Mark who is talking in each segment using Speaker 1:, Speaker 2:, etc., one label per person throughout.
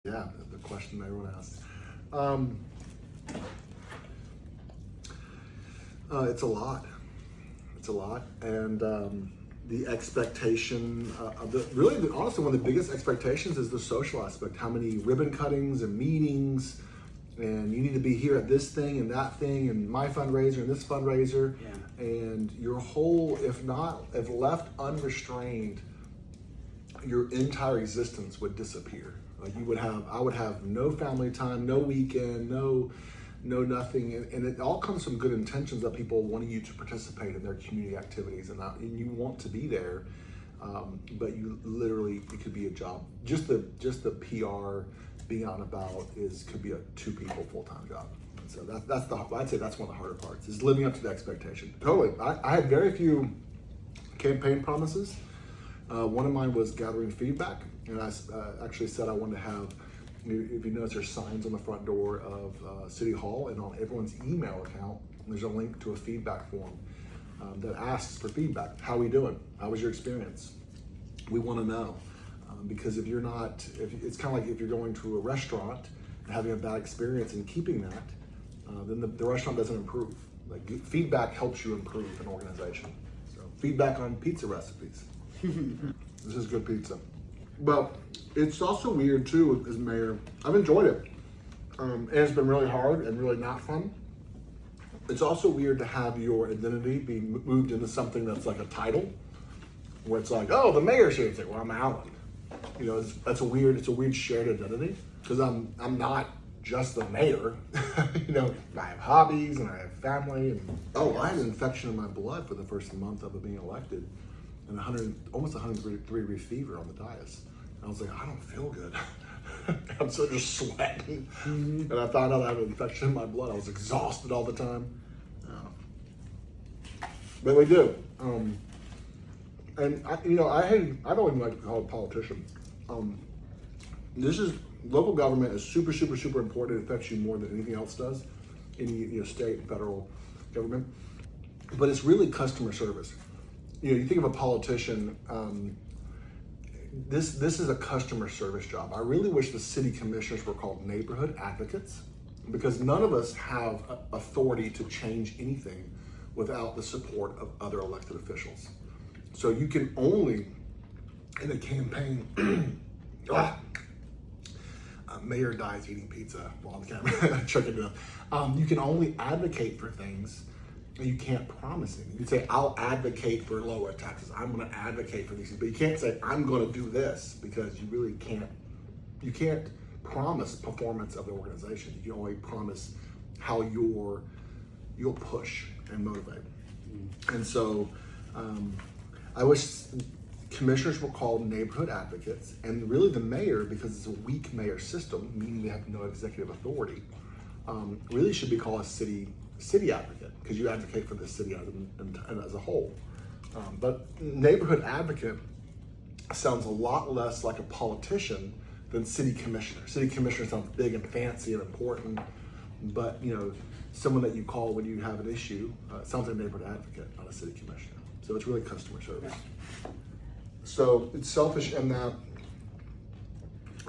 Speaker 1: Yeah, the question everyone asks. It's a lot. It's a lot, and the expectation of honestly, one of the biggest expectations is the social aspect. How many ribbon cuttings and meetings, and you need to be here at this thing and that thing, and my fundraiser and this fundraiser, and your whole, if left unrestrained, your entire existence would disappear. Like I would have no family time, no weekend, no nothing, and it all comes from good intentions of people wanting you to participate in their community activities, and you want to be there, but you literally, it could be a job. Just the PR, being out and about could be a 2 people full-time job. And so I'd say that's one of the harder parts, is living up to the expectation. Totally. I had very few campaign promises. One of mine was gathering feedback, and I actually said I wanted to have, if you notice, there's signs on the front door of City Hall, and on everyone's email account, there's a link to a feedback form that asks for feedback. How are we doing? How was your experience? We want to know. Because if it's kind of like if you're going to a restaurant and having a bad experience and keeping that, then the restaurant doesn't improve. Like, feedback helps you improve an organization. So feedback on pizza recipes. This is good pizza. But it's also weird too, as mayor. I've enjoyed it. And it's been really hard and really not fun. It's also weird to have your identity be moved into something that's like a title, where it's like, oh, the mayor's here. It's like, well, I'm Allan. You know, it's a weird shared identity, because I'm not just the mayor. You know, I have hobbies and I have family, and I had an infection in my blood for the first month of it being elected, and almost 103 fever on the dais. And I was like, I don't feel good. I'm so just sweating. And I found out I had an infection in my blood. I was exhausted all the time. But we do. And I don't even like to call it politician. Local government is super, super, super important. It affects you more than anything else does, any state and federal government. But it's really customer service. You think of a politician. This is a customer service job. I really wish the city commissioners were called neighborhood advocates, because none of us have authority to change anything without the support of other elected officials. So you can only, in a campaign, mayor dies eating pizza while on the camera, choking it up. You can only advocate for things, and you can't promise anything. You can say, I'll advocate for lower taxes. I'm going to advocate for these things, but you can't say, I'm going to do this, because you really can't. You can't promise performance of the organization. You can only promise how you'll push and motivate. And so, I wish commissioners were called neighborhood advocates, and really the mayor, because it's a weak mayor system, meaning they have no executive authority, really should be called a city advocate, because you advocate for the city as a whole. But neighborhood advocate sounds a lot less like a politician than city commissioner. City commissioner sounds big and fancy and important, but someone that you call when you have an issue sounds like a neighborhood advocate, not a city commissioner. So it's really customer service. So it's selfish in that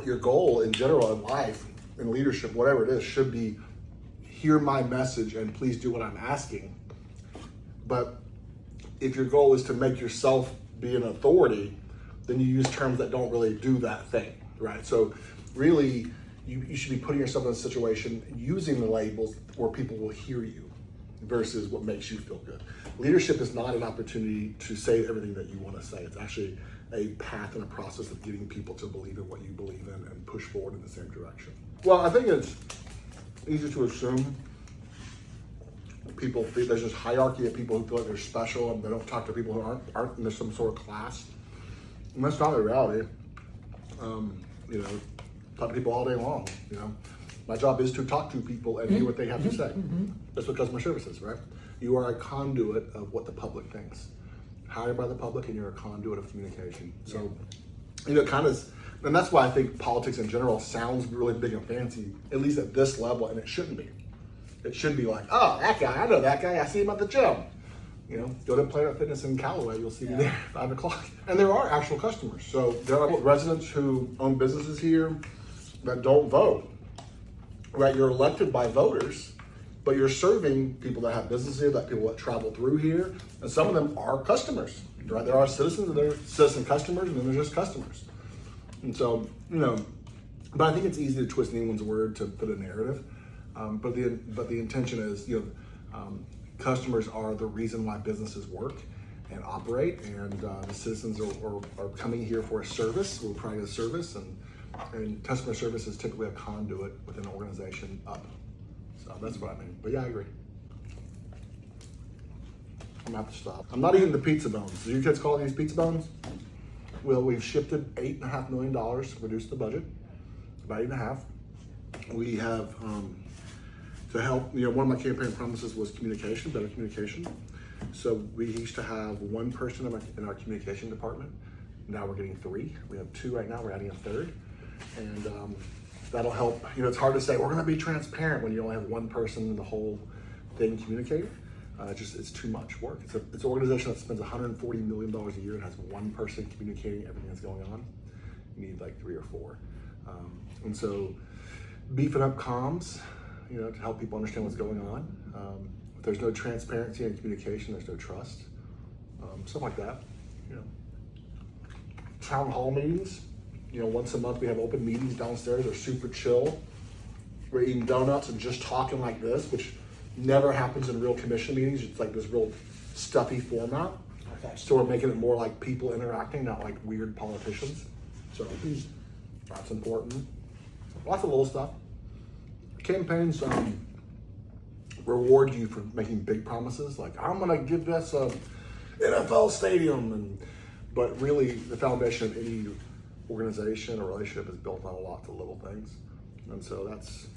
Speaker 1: your goal in general in life, in leadership, whatever it is, should be hear my message and please do what I'm asking. But if your goal is to make yourself be an authority, then you use terms that don't really do that thing, right? So really, you should be putting yourself in a situation using the labels where people will hear you versus what makes you feel good. Leadership is not an opportunity to say everything that you want to say. It's actually a path and a process of getting people to believe in what you believe in and push forward in the same direction. Well, I think it's easy to assume people think there's this hierarchy of people who feel like they're special and they don't talk to people who aren't in some sort of class. And that's not the reality. Talk to people all day long, My job is to talk to people and hear what they have to say. That's what customer service is, right? You are a conduit of what the public thinks. Hired by the public, and you're a conduit of communication. So, and that's why I think politics in general sounds really big and fancy, at least at this level, and it shouldn't be. It should be like, oh, that guy, I know that guy, I see him at the gym. Go to Planet Fitness in Callaway, you'll see me there at 5 o'clock. And there are actual customers. So there are residents who own businesses here, that don't vote, right? You're elected by voters, but you're serving people that have business here, that people that travel through here, and some of them are customers, right? There are citizens, and there are citizen customers, and then there's just customers. And so, but I think it's easy to twist anyone's word to put a narrative. But the intention is, customers are the reason why businesses work and operate, and the citizens are coming here for a service. We're providing a service, and customer service is typically a conduit within an organization up. So that's what I mean. But yeah, I agree. I'm gonna have to stop. I'm not eating the pizza bones. Do you kids call these pizza bones? Well, we've shifted $8.5 million to reduce the budget, about 8.5. We have, to help, one of my campaign promises was communication, better communication. So we used to have one person in our communication department. Now we're getting 3. We have 2 right now, we're adding a 3rd. And that'll help. It's hard to say, we're gonna be transparent when you only have one person in the whole thing communicating. It's too much work. It's an organization that spends $140 million a year and has one person communicating everything that's going on. You need like 3 or 4. And so beefing up comms, to help people understand what's going on. If there's no transparency and communication, there's no trust. Stuff like that. Town hall meetings. Once a month we have open meetings downstairs. They're super chill. We're eating donuts and just talking like this, which never happens in real commission meetings. It's like this real stuffy format. Okay. So we're making it more like people interacting, not like weird politicians. So that's important. Lots of little stuff. Campaigns reward you for making big promises, like I'm gonna give this a NFL stadium, but really the foundation of any organization or relationship is built on lots of little things. And so that's,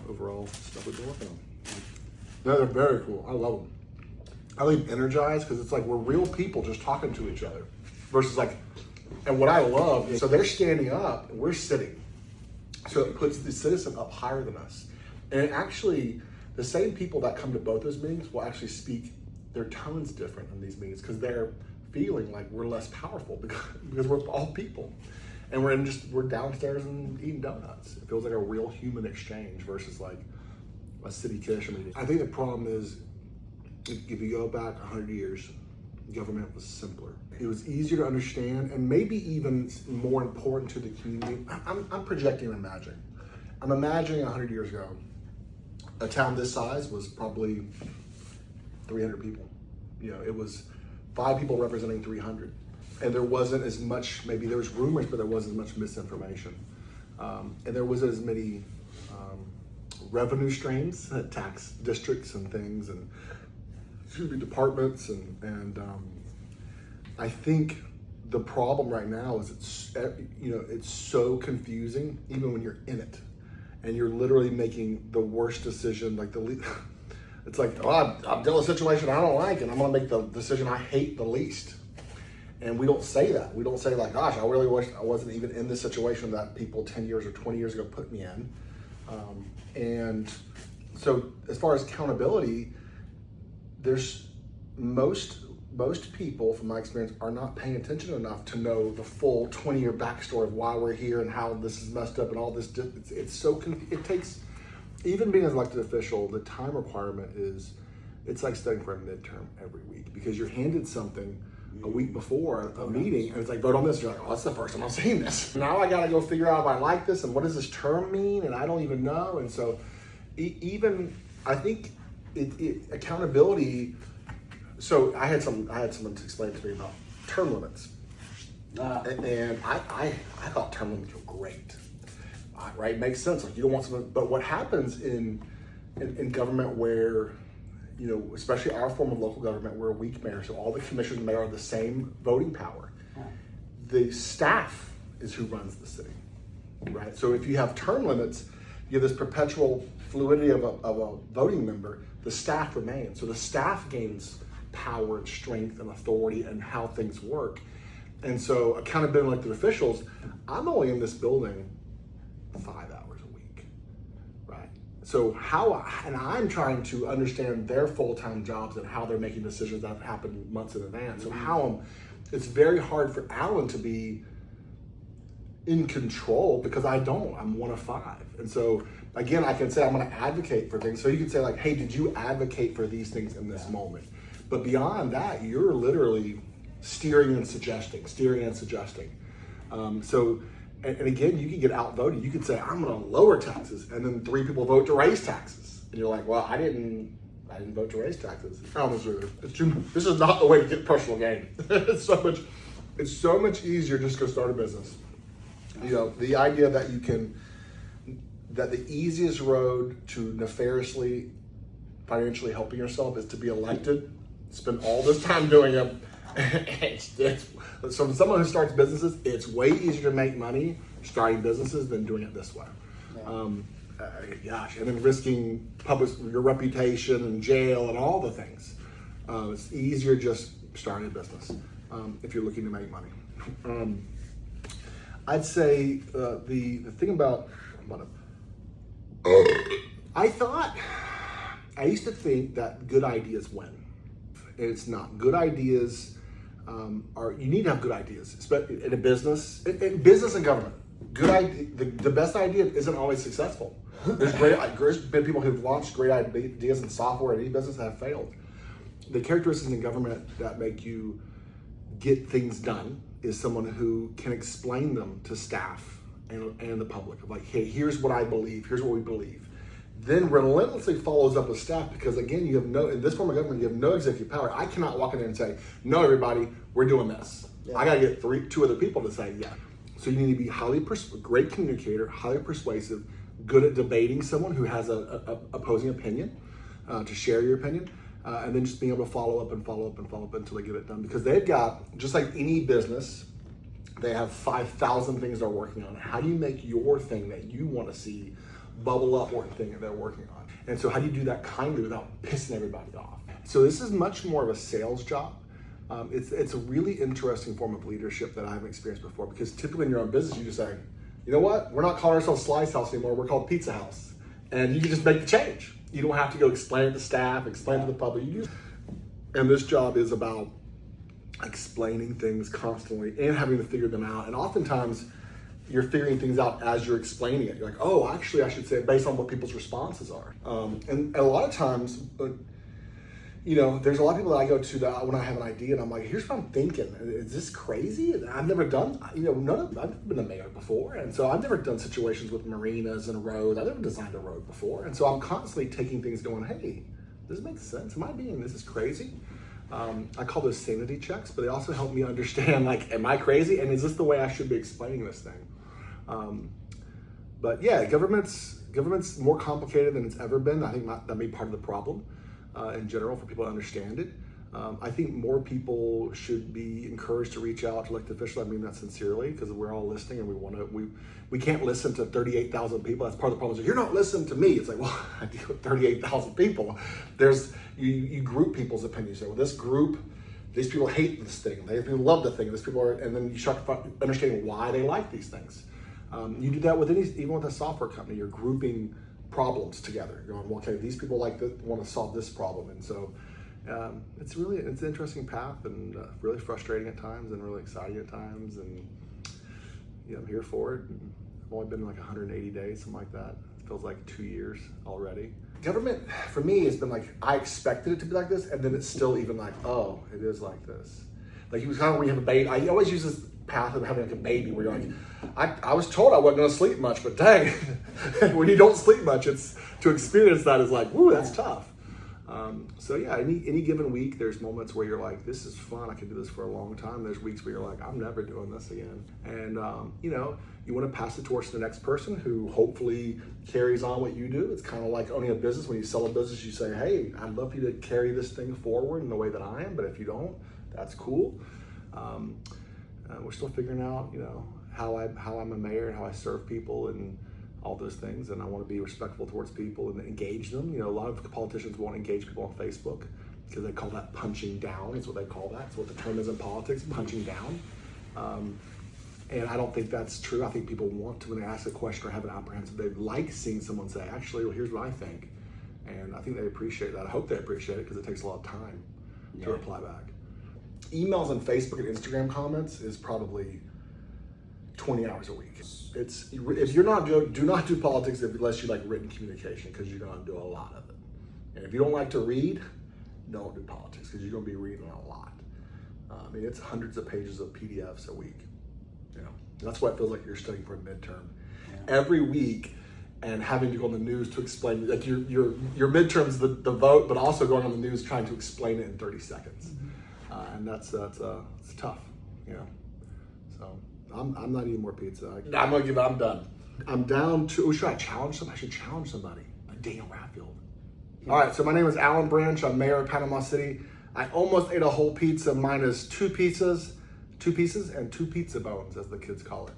Speaker 1: overall stuff we've been working on. No, they're very cool. I love them. I leave energized because it's like we're real people just talking to each other versus and what I love is, so they're standing up and we're sitting. So it puts the citizen up higher than us. And actually, the same people that come to both those meetings will actually speak, their tone's different in these meetings because they're feeling like we're less powerful because we're all people. And we're downstairs and eating donuts. It feels like a real human exchange versus like a city commission meeting. I think the problem is, if you go back 100 years, government was simpler. It was easier to understand and maybe even more important to the community. I'm projecting and imagining. I'm imagining 100 years ago, a town this size was probably 300 people. It was 5 people representing 300. And there wasn't as much, maybe there was rumors, but there wasn't as much misinformation. And there wasn't as many revenue streams, tax districts and things, and departments, and I think the problem right now is it's so confusing even when you're in it, and you're literally making the worst decision. It's like, oh, I'm dealing with a situation I don't like, and I'm gonna make the decision I hate the least. And we don't say that. We don't say like, gosh, I really wish I wasn't even in this situation that people 10 years or 20 years ago put me in. And so as far as accountability, there's most people, from my experience, are not paying attention enough to know the full 20-year backstory of why we're here and how this is messed up and all this. It takes, even being an elected official, the time requirement it's like studying for a midterm every week because you're handed something a week before a meeting and it's like, vote on this. You're like, oh, that's the first time I've seen this. Now I gotta go figure out if I like this and what does this term mean, and I don't even know. And so even, I think accountability. So I had someone to explain to me about term limits, and I thought term limits were great, right? Makes sense. Like you don't want something, but what happens in government where, especially our form of local government, we're a weak mayor, so all the commissioners and mayor are the same voting power. The staff is who runs the city, right? So if you have term limits, you have this perpetual fluidity of a voting member. The staff remains, so the staff gains power and strength and authority and how things work. And so accountability elected officials, I'm only in this building 5 hours a week, right? So I'm trying to understand their full-time jobs and how they're making decisions that happen months in advance. So it's very hard for Allan to be in control because I don't. I'm one of five. And so again, I can say I'm going to advocate for things. So you can say like, hey, did you advocate for these things in this moment? But beyond that, you're literally steering and suggesting. And again, you can get outvoted. You could say, I'm going to lower taxes. And then 3 people vote to raise taxes. And you're like, well, I didn't vote to raise taxes. This is not the way to get personal gain. It's so much easier just to go start a business. The idea that that the easiest road to nefariously financially helping yourself is to be elected, spend all this time doing it. So from someone who starts businesses, it's way easier to make money starting businesses than doing it this way. And then risking your reputation and jail and all the things. It's easier just starting a business if you're looking to make money. I'd say the thing about I used to think that good ideas win. It's not. Good ideas you need to have good ideas, especially in a business, in business and government. The best idea isn't always successful. There's been people who've launched great ideas in software and any business that have failed. The characteristics in government that make you get things done is someone who can explain them to staff and the public. Like, hey, here's what I believe, here's what we believe. Then relentlessly follows up with staff because again, in this form of government, you have no executive power. I cannot walk in there and say, no, everybody, we're doing this. Yeah. I got to get 2 other people to say, yeah. So you need to be great communicator, highly persuasive, good at debating someone who has a opposing opinion, to share your opinion, and then just being able to follow up until they get it done. Because they've got, just like any business, they have 5,000 things they're working on. How do you make your thing that you want to see bubble up or thing that they're working on? And so how do you do that kindly without pissing everybody off? So this is much more of a sales job. It's a really interesting form of leadership that I haven't experienced before, because typically in your own business, you just say, you know what? We're not calling ourselves Slice House anymore. We're called Pizza House. And you can just make the change. You don't have to go explain it to staff, explain it to the public. And this job is about explaining things constantly and having to figure them out. And oftentimes you're figuring things out as you're explaining it. You're like, oh, actually I should say it based on what people's responses are. And a lot of times, there's a lot of people that I go to that when I have an idea and I'm like, here's what I'm thinking. Is this crazy? I've never done, I've never been a mayor before. And so I've never done situations with marinas and roads. I've never designed a road before. And so I'm constantly taking things going, hey, this makes sense. This is crazy? I call those sanity checks, but they also help me understand, like, am I crazy? And is this the way I should be explaining this thing? But yeah, government's more complicated than it's ever been. I think that may be part of the problem. In general, for people to understand it. I think more people should be encouraged to reach out to elected officials. I mean that sincerely, because we're all listening and we can't listen to 38,000 people. That's part of the problem. So you're not listening to me. It's like, well, I deal with 38,000 people. You group people's opinions. You say, well, this group, these people hate this thing. These people love the thing. And then you start understanding why they like these things. You do that with even with a software company. You're grouping problems together. You're going, well, okay, these people want to solve this problem. And so it's an interesting path, and really frustrating at times and really exciting at times. And I'm here for it. And I've only been like 180 days, something like that. It feels like 2 years already. Government, for me, has been like, I expected it to be like this, and then it's still even like, oh, it is like this. Like, it was kind of when you have a baby. I always use this path of having like a baby where you're like, I was told I wasn't going to sleep much, but dang, when you don't sleep much, it's to experience that is like, woo, that's tough. So yeah, any given week, there's moments where you're like, this is fun. I could do this for a long time. There's weeks where you're like, I'm never doing this again. And you want to pass the torch to the next person who hopefully carries on what you do. It's kind of like owning a business. When you sell a business, you say, hey, I'd love for you to carry this thing forward in the way that I am. But if you don't, that's cool. We're still figuring out, how I'm a mayor and how I serve people and all those things. And I want to be respectful towards people and engage them. A lot of politicians won't engage people on Facebook because they call that punching down. It's what they call that. It's what the term is in politics, punching down. And I don't think that's true. I think people want to, when they ask a question or have an apprehensive, they like seeing someone say, actually, well, here's what I think. And I think they appreciate that. I hope they appreciate it because it takes a lot of time to reply back. Emails and Facebook and Instagram comments is probably 20 hours a week. It's if you're not do not do politics unless you like written communication, because you're gonna do a lot of it. And if you don't like to read, don't do politics, because you're gonna be reading a lot. I mean, it's hundreds of pages of PDFs a week. You know, that's why it feels like you're studying for a midterm every week, and having to go on the news to explain like your midterm's the vote, but also going on the news trying to explain it in 30 seconds, and that's it's tough. You know, so. I'm not eating more pizza. I'm gonna give it. I'm done. I'm down to. Oh, should I challenge somebody? I should challenge somebody. Daniel Radfield. All right. So my name is Allan Branch. I'm mayor of Panama City. I almost ate a whole pizza minus two pieces, and two pizza bones, as the kids call it.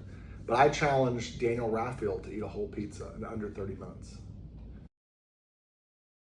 Speaker 1: But I challenged Daniel Radfield to eat a whole pizza in under 30 minutes.